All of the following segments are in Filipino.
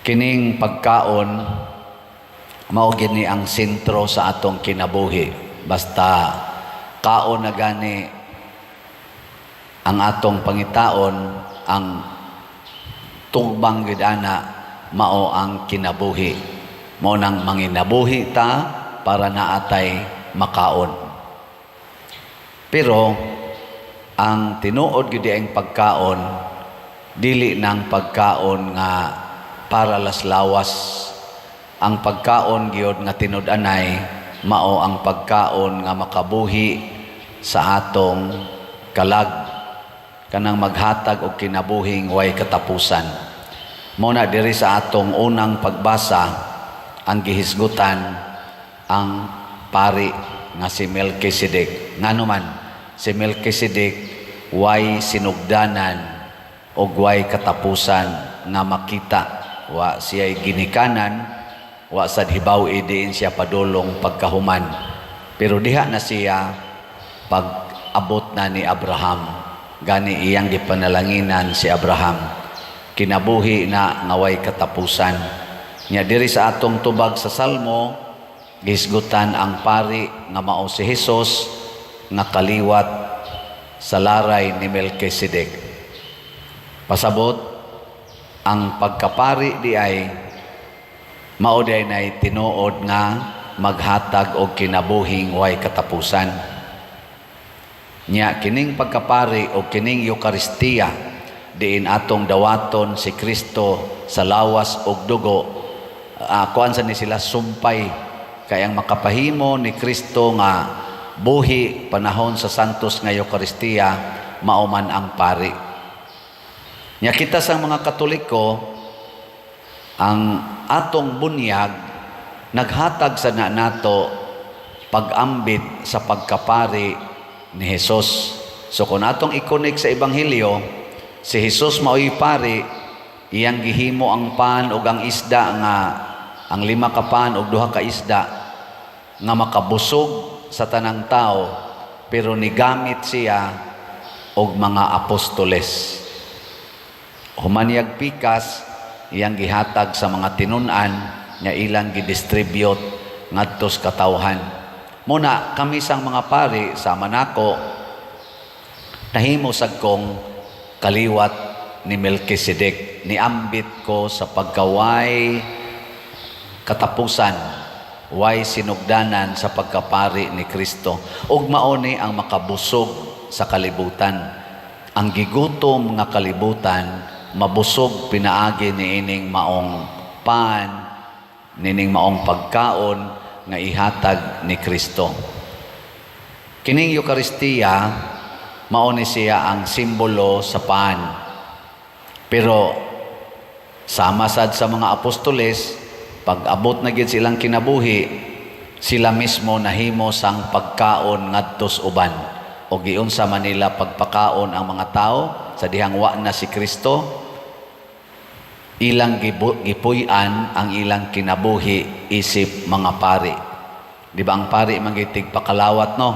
Kining pagkaon mao gini ang sentro sa atong kinabuhi. Basta kaon na gani ang atong pangitaon, ang tugbang gid ana mao ang kinabuhi. Mao nang manginabuhi ta para naatay makaon. Pero ang tinuod gid ang pagkaon dili nang pagkaon nga para laslawas. Ang pagkaon gyud nga tinud-anay mao ang pagkaon nga makabuhi sa atong kalag, kanang maghatag og kinabuhing way katapusan. Mao na diri sa atong unang pagbasa ang gihisgutan ang pari nga si Melchizedek. Ngano man si Melchizedek way sinugdanan og way katapusan nga makita. Wa siya'y ginikanan, wa sad hibaw diin siya padulong pagkahuman. Pero diha na siya pag-abot na ni Abraham. Gani iyang gipanalanginan si Abraham. Kinabuhi na nga way katapusan. Nya diri sa atong tubag sa Salmo, gisgutan ang pari nga mao si Hesus nga kaliwat sa laray ni Melchizedek. Pasabot ang pagkapari di ay mao di ay tinuod nga maghatag og kinabuhing way katapusan. Nya kining pagkapari o kining Eucharistia diin atong dawaton si Kristo sa lawas og dugo, kuan sa ni sila sumpay kay ang makapahimo ni Kristo nga buhi panahon sa santos nga Eucharistia mao man ang pari. Nya kita sang mga Katoliko, ang atong bunyag naghatag sa nato pag-ambit sa pagkapari ni Hesus. So kung atong i-connect sa Ebanghelyo, si Hesus mao'y pari, iyang gihimo ang pan ug ang isda nga ang 5 ka pan ug 2 ka isda nga makabusog sa tanang tao, pero nigamit siya og mga apostoles. Humanyag pikas, iyang gihatag sa mga tinunan nga ilang gidistribute ngadto sa katawhan. Muna kami sang mga pari sama nako nahimo sad kong kaliwat ni Melchizedek. Niambit ko sa pagkaway katapusan, way sinugdanan sa pagkapari ni Kristo. Ug mao ni ang makabusog sa kalibutan. Ang gigutom nga kalibutan mabusog pinaagi ni ining maong pan, nining maong pagkaon nga ihatag ni Kristo. Kining Eucharistia mao ni siya ang simbolo sa pan. Pero sama sad sa mga apostoles, pag-abot na gid silang kinabuhi, sila mismo nahimo sang pagkaon ngadto sa uban. O giunsa man nila pagpakaon ang mga tao sa dihang wa na si Kristo, ilang gipuy-an ang ilang kinabuhi isip mga pari. Di ba ang pari mangitig pakalawat, no?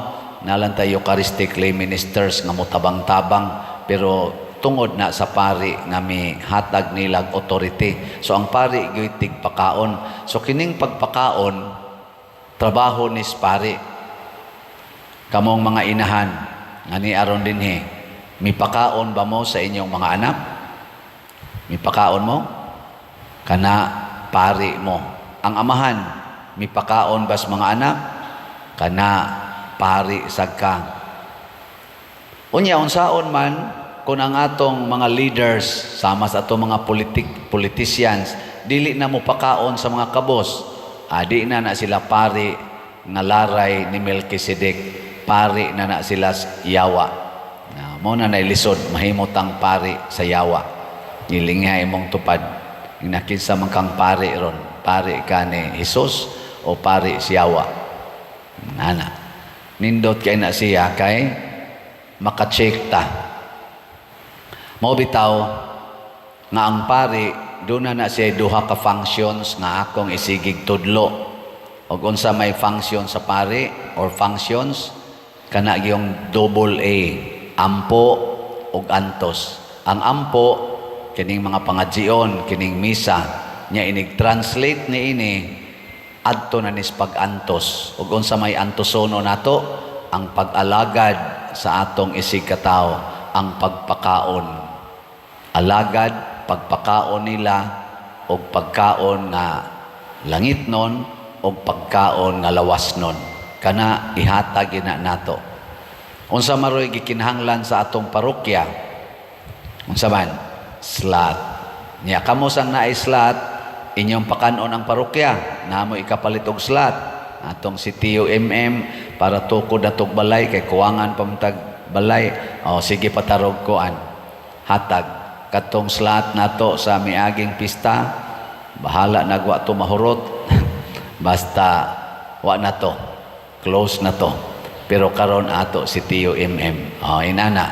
Nalan tayo Eucharistic lay ministers nga mutabang-tabang, pero tungod na sa pari nga may hatag nilag authority. So ang pari gitig pakaon. So kining pagpakaon trabaho ni pari. Kamong mga inahan nga ni aron dinhi, mipakaon ba mo sa inyong mga anak? Mipakaon mo? Kana pari mo. Ang amahan, mipakaon ba sa mga anak? Kana pari sagka. Unya unsaon man kung ang atong mga leaders sama sa atong mga politicians dili na mo pakaon sa mga kabos, di na sila pari nga laray ni Melchizedek, pari na sila yawa. Mao na nailisod mahimot ang pari sa yawa. Nilingay mong tupad. Inakinsa man kang pari ron. Pari ka ni Jesus o pari siyawa. Nana. Nindot kay na siya kay makacheck ta. Mao bitaw nga ang pari doon na siya duha ka functions nga akong isigig tudlo. Og unsa may function sa pari or functions kana yung double A, ampo ug antos. Ang ampo kining mga pangadjion, kining misa, nya inig-translate ni ini adto na nis pag-antos ug unsa may antosono nato ang pag-alagad sa atong isig katawo, ang pagpakaon. Alagad pagpakaon nila og pagkaon nga langit nun o pagkaon nga lawas nun. Kana ihatag ina nato. Unsa maroy gikinahanglan sa atong parokya? Unsa man? Slot. Nya kamo sang naay slot, inyong pakanon ang parokya. Namo ikapalit og slot. Atong si Tio para tukod na tog balay kay kuwangan pamtag balay. O sige patarog koan. Hatag katong slot nato sa miaging pista, bahala nagwa to mahurot. Basta wa na to, close na to. Pero karon ato si Tio inana.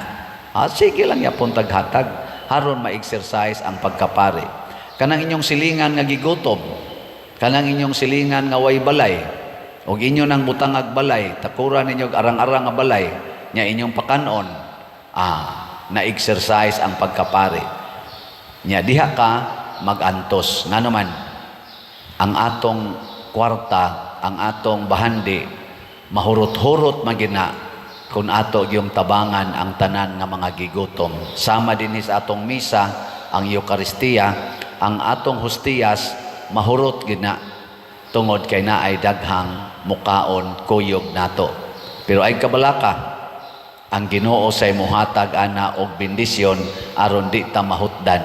Sige lang yapon taghatag haron ma-exercise ang pagkapari. Kanang inyong silingan nga gigutom, kanang inyong silingan nga way balay, og inyo nang butangag balay, takuran ninyo arang-arang nga balay, nya inyong pakanon, na-exercise ang pagkapari. Nya diha ka mag-antos. Nga naman, ang atong kwarta, ang atong bahandi, mahurot-hurot magina kung ato yung tabangan ang tanan nga mga gigutom. Sama din sa atong misa, ang Eucharistia, ang atong hostiyas, mahurot gina tungod kay naay daghang mukaon kuyog nato. Pero ay kabalaka, ang Ginoo say muhatag ana og bendisyon aron di ta mahutdan.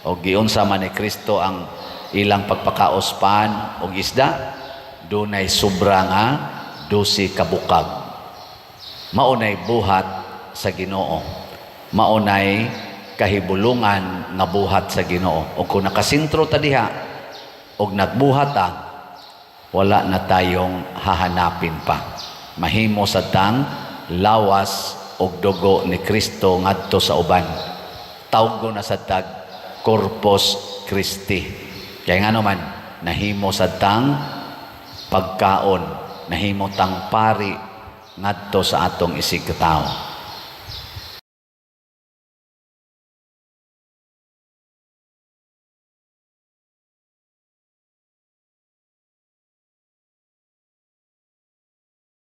Og giunsa man ni Kristo ang ilang pagpakaospan og isda, dunay sobra nga 12 kabukag. Maunay buhat sa Ginoo. Maunay kahibulungan nga buhat sa Ginoo. Og kung nakasintro ta diha og nagbuhat ta, wala na tayong hahanapin pa. Mahimo sa tang lawas og dugo ni Kristo ngadto sa uban. Tawgo na sa tag Corpus Christi. Kaya nga naman, nahimo sa tang pagkaon, nahimo tang pari ngadto sa atong isig katawo.